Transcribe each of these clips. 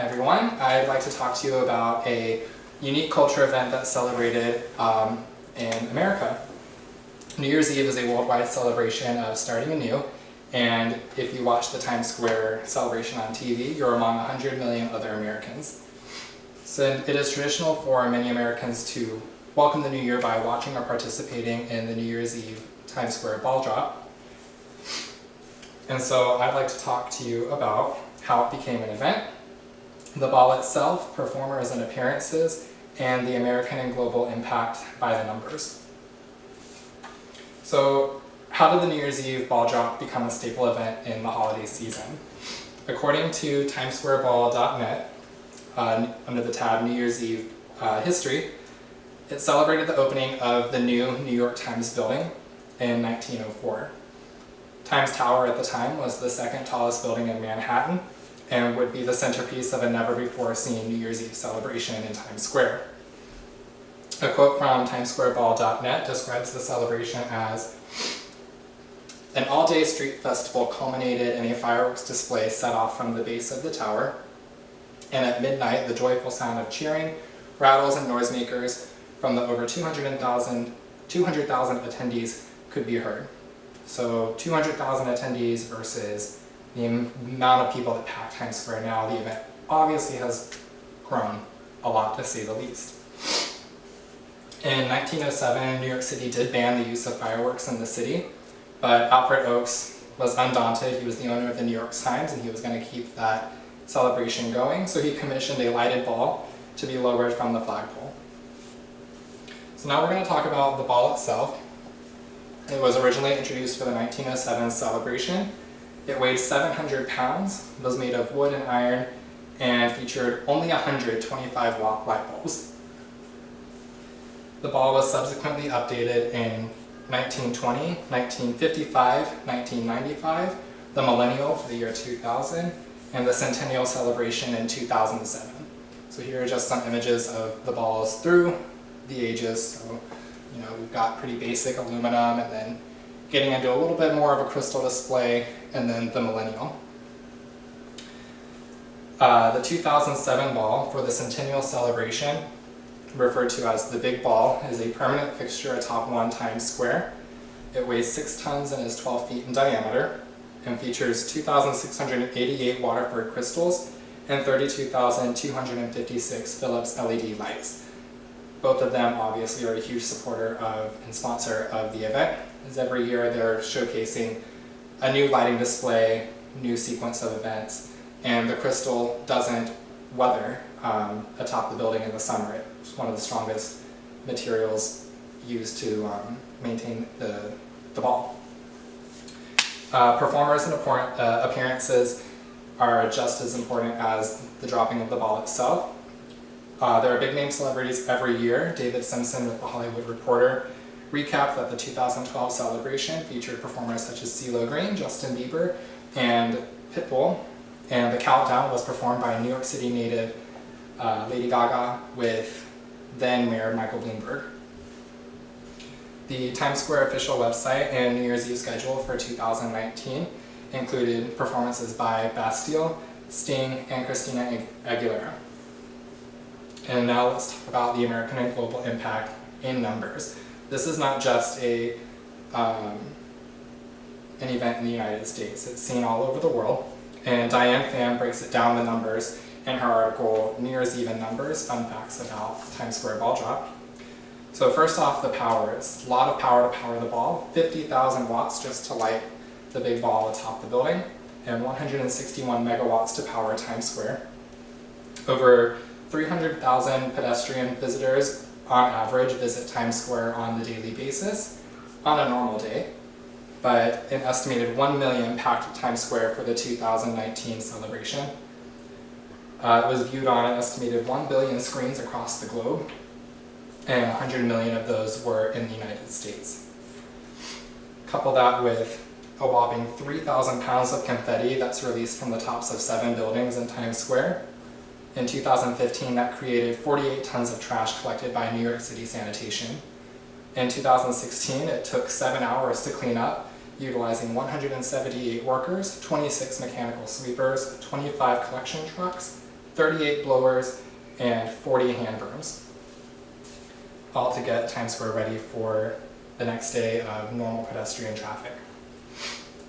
Hi everyone, I'd like to talk to you about a unique culture event that's celebrated in America. New Year's Eve is a worldwide celebration of starting anew, and if you watch the Times Square celebration on TV, you're among 100 million other Americans. So it is traditional for many Americans to welcome the new year by watching or participating in the New Year's Eve Times Square ball drop. And so I'd like to talk to you about how it became an event, the ball itself, performers and appearances, and the American and global impact by the numbers. So how did the New Year's Eve ball drop become a staple event in the holiday season? According to timesquareball.net, under the tab New Year's Eve History, it celebrated the opening of the new New York Times building in 1904. Times Tower at the time was the second tallest building in Manhattan and would be the centerpiece of a never-before-seen New Year's Eve celebration in Times Square. A quote from timesquareball.net describes the celebration as an all-day street festival culminated in a fireworks display set off from the base of the tower, and at midnight the joyful sound of cheering, rattles, and noisemakers from the over 200,000 attendees could be heard. So 200,000 attendees versus the amount of people that pack Times Square now. The event obviously has grown a lot, to say the least. In 1907, New York City did ban the use of fireworks in the city, but Alfred Oakes was undaunted. He was the owner of the New York Times, and he was going to keep that celebration going, so he commissioned a lighted ball to be lowered from the flagpole. So now we're going to talk about the ball itself. It was originally introduced for the 1907 celebration. It weighed 700 pounds, was made of wood and iron, and featured only 125-watt light bulbs. The ball was subsequently updated in 1920, 1955, 1995, the millennial for the year 2000, and the centennial celebration in 2007. So here are just some images of the balls through the ages. So, we've got pretty basic aluminum, and then getting into a little bit more of a crystal display, and then the millennial. The 2007 ball for the centennial celebration, referred to as the Big Ball, is a permanent fixture atop One Times Square. It weighs 6 tons and is 12 feet in diameter, and features 2,688 Waterford crystals and 32,256 Philips LED lights. Both of them obviously are a huge supporter of and sponsor of the event, as every year they're showcasing a new lighting display, new sequence of events, and the crystal doesn't weather atop the building in the summer. It's one of the strongest materials used to maintain the ball. Performers and appearances are just as important as the dropping of the ball itself. There are big-name celebrities every year. David Simpson with The Hollywood Reporter recapped that the 2012 celebration featured performers such as CeeLo Green, Justin Bieber, and Pitbull, and the countdown was performed by New York City native Lady Gaga with then Mayor Michael Bloomberg. The Times Square official website and New Year's Eve schedule for 2019 included performances by Bastille, Sting, and Christina Aguilera. And now let's talk about the American and global impact in numbers. This is not just an event in the United States. It's seen all over the world. And Diane Pham breaks it down the numbers in her article, New Year's Eve in Numbers, Fun Facts About Times Square Ball Drop. So first off, the power. It's a lot of power to power the ball. 50,000 watts just to light the big ball atop the building, and 161 megawatts to power Times Square. Over 300,000 pedestrian visitors on average visit Times Square on the daily basis on a normal day, but an estimated 1 million packed Times Square for the 2019 celebration. It was viewed on an estimated 1 billion screens across the globe, and 100 million of those were in the United States. Couple that with a whopping 3,000 pounds of confetti that's released from the tops of 7 buildings in Times Square. In 2015, that created 48 tons of trash collected by New York City Sanitation. In 2016, it took 7 hours to clean up, utilizing 178 workers, 26 mechanical sweepers, 25 collection trucks, 38 blowers, and 40 hand brooms, all to get Times Square ready for the next day of normal pedestrian traffic.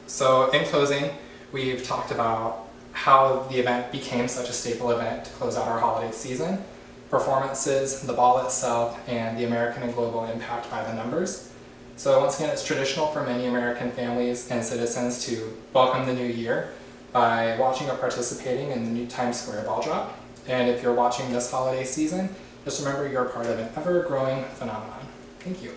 So in closing, we've talked about how the event became such a staple event to close out our holiday season, performances, the ball itself, and the American and global impact by the numbers. So once again, it's traditional for many American families and citizens to welcome the new year by watching or participating in the new Times Square ball drop. And if you're watching this holiday season, just remember you're part of an ever-growing phenomenon. Thank you.